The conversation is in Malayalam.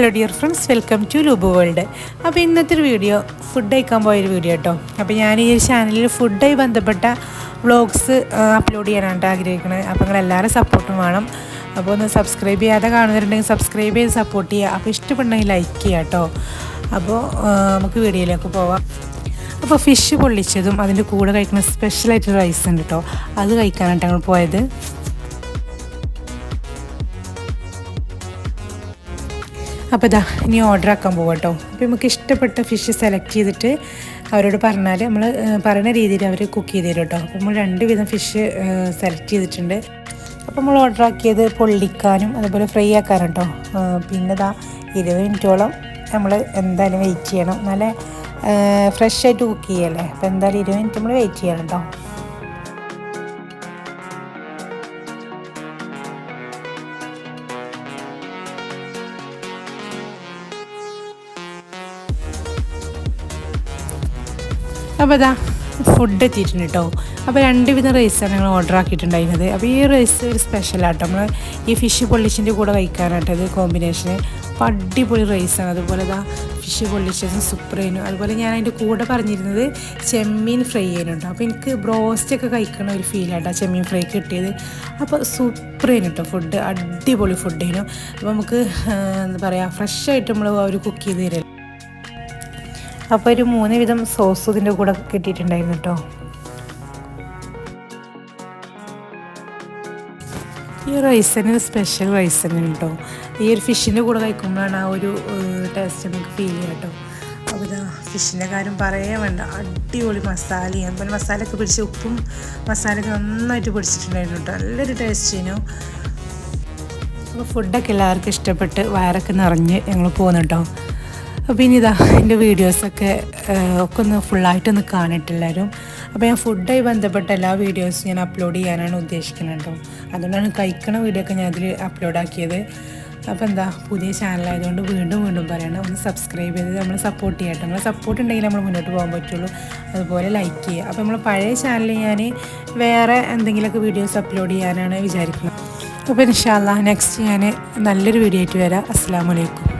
Hello dear friends, welcome to ലൂബു വേൾഡ്. അപ്പോൾ ഇന്നത്തെ ഒരു വീഡിയോ ഫുഡ് കഴിക്കാൻ പോയൊരു വീഡിയോ കേട്ടോ. അപ്പോൾ ഞാൻ ഈ ചാനലിൽ ഫുഡായി ബന്ധപ്പെട്ട വ്ളോഗ്സ് അപ്ലോഡ് ചെയ്യാനായിട്ട് ആഗ്രഹിക്കുന്നത്. അപ്പോൾ നിങ്ങളെല്ലാവരും സപ്പോർട്ടും വേണം. അപ്പോൾ ഒന്ന് സബ്സ്ക്രൈബ് ചെയ്യാതെ കാണുന്നുണ്ടെങ്കിൽ സബ്സ്ക്രൈബ് ചെയ്ത് സപ്പോർട്ട് ചെയ്യുക. അപ്പോൾ ഇഷ്ടപ്പെടണമെങ്കിൽ ലൈക്ക് ചെയ്യുക കേട്ടോ. അപ്പോൾ നമുക്ക് വീഡിയോയിലേക്ക് പോവാം. അപ്പോൾ ഫിഷ് പൊള്ളിച്ചതും അതിൻ്റെ കൂടെ കഴിക്കുന്ന സ്പെഷ്യലായിട്ട് റൈസ് ഉണ്ട് കേട്ടോ. അത് കഴിക്കാനായിട്ട് ഞങ്ങൾ പോയത്. അപ്പോൾ ഇതാ ഇനി ഓർഡർ ആക്കാൻ പോകാം കേട്ടോ. അപ്പോൾ നമുക്ക് ഇഷ്ടപ്പെട്ട ഫിഷ് സെലക്ട് ചെയ്തിട്ട് അവരോട് പറഞ്ഞാൽ നമ്മൾ പറയുന്ന രീതിയിൽ അവർ കുക്ക് ചെയ്ത് തരും കേട്ടോ. അപ്പോൾ നമ്മൾ 2 വിധം ഫിഷ് സെലക്ട് ചെയ്തിട്ടുണ്ട്. അപ്പോൾ നമ്മൾ ഓർഡർ ആക്കിയത് പൊള്ളിക്കാനും അതുപോലെ ഫ്രൈ ആക്കാനും കേട്ടോ. പിന്നെ ഇതാ 20 മിനിറ്റോളം നമ്മൾ എന്തായാലും വെയിറ്റ് ചെയ്യണം. നല്ല ഫ്രഷ് ആയിട്ട് കുക്ക് ചെയ്യല്ലേ. അപ്പോൾ എന്തായാലും 20 മിനിറ്റ് നമ്മൾ വെയിറ്റ് ചെയ്യണം കേട്ടോ. അപ്പോൾ ഇതാ ഫുഡ് എത്തിയിട്ടുണ്ട് കേട്ടോ. അപ്പോൾ 2 വിധം റൈസാണ് ഞങ്ങൾ ഓർഡർ ആക്കിയിട്ടുണ്ടായിരുന്നത്. അപ്പോൾ ഈ റൈസ് ഒരു സ്പെഷ്യലാട്ടോ. നമ്മൾ ഈ ഫിഷ് പൊള്ളിച്ചിൻ്റെ കൂടെ കഴിക്കാനായിട്ടത് കോമ്പിനേഷന്. അപ്പോൾ അടിപൊളി റൈസാണ്. അതുപോലെ ഇതാ ഫിഷ് പൊള്ളിച്ചതും സൂപ്പറായിരുന്നു. അതുപോലെ ഞാൻ അതിൻ്റെ കൂടെ പറഞ്ഞിരുന്നത് ചെമ്മീൻ ഫ്രൈ ചെയ്യുന്നുണ്ടോ. അപ്പോൾ എനിക്ക് ബ്രോസ്റ്റൊക്കെ കഴിക്കണ ഒരു ഫീലാട്ടോ ചെമ്മീൻ ഫ്രൈ കിട്ടിയത്. അപ്പോൾ സൂപ്പറായിരുന്നു കേട്ടോ. ഫുഡ് അടിപൊളി ഫുഡായിരുന്നു. അപ്പോൾ നമുക്ക് എന്താ പറയുക, ഫ്രഷായിട്ട് നമ്മൾ അവർ കുക്ക് ചെയ്ത് തരും. അപ്പോൾ ഒരു 3 വിധം സോസ് ഇതിൻ്റെ കൂടെ കിട്ടിയിട്ടുണ്ടായിരുന്നു കേട്ടോ. ഈ റൈസിന് സ്പെഷ്യൽ റൈസ് തന്നെ കേട്ടോ. ഈ ഒരു ഫിഷിൻ്റെ കൂടെ കഴിക്കുമ്പോഴാണ് ആ ഒരു ടേസ്റ്റ് നമുക്ക് ഫീൽ ചെയ്യുക കേട്ടോ. അപ്പോൾ ഇതാ ഫിഷിൻ്റെ കാര്യം പറയാൻ വേണ്ട, അടിപൊളി മസാലയും അതുപോലെ മസാലയൊക്കെ പിടിച്ച് ഉപ്പും മസാലയൊക്കെ നന്നായിട്ട് പിടിച്ചിട്ടുണ്ടായിരുന്നു കേട്ടോ. നല്ലൊരു ടേസ്റ്റിനു. അപ്പോൾ ഫുഡൊക്കെ എല്ലാവർക്കും ഇഷ്ടപ്പെട്ട് വയറൊക്കെ നിറഞ്ഞ് ഞങ്ങൾ പോകുന്നു കേട്ടോ. അപ്പോൾ ഇനി ഇതാ എൻ്റെ വീഡിയോസൊക്കെ ഒന്ന് ഫുള്ളായിട്ടൊന്ന് കാണിട്ടില്ലാരും. അപ്പോൾ ഞാൻ ഫുഡായി ബന്ധപ്പെട്ട എല്ലാ വീഡിയോസും ഞാൻ അപ്ലോഡ് ചെയ്യാനാണ് ഉദ്ദേശിക്കുന്നത് കേട്ടോ. അതുകൊണ്ടാണ് കഴിക്കണ വീഡിയോ ഒക്കെ ഞാൻ അതിൽ അപ്ലോഡ് ആക്കിയത്. അപ്പോൾ എന്താ പുതിയ ചാനലായതുകൊണ്ട് വീണ്ടും പറയണം, ഒന്ന് സബ്സ്ക്രൈബ് ചെയ്ത് നമ്മൾ സപ്പോർട്ട് ചെയ്യാം കേട്ടോ. നമ്മളെ സപ്പോർട്ട് ഉണ്ടെങ്കിൽ നമ്മൾ മുന്നോട്ട് പോകാൻ പറ്റുള്ളൂ. അതുപോലെ ലൈക്ക് ചെയ്യുക. അപ്പോൾ നമ്മൾ പഴയ ചാനലിൽ ഞാൻ വേറെ എന്തെങ്കിലുമൊക്കെ വീഡിയോസ് അപ്ലോഡ് ചെയ്യാനാണ് വിചാരിക്കുന്നത്. അപ്പോൾ ഇൻഷാ അല്ലാഹ് നെക്സ്റ്റ് ഞാൻ നല്ലൊരു വീഡിയോ ആയിട്ട് വരാം. അസ്സലാമു അലൈക്കും.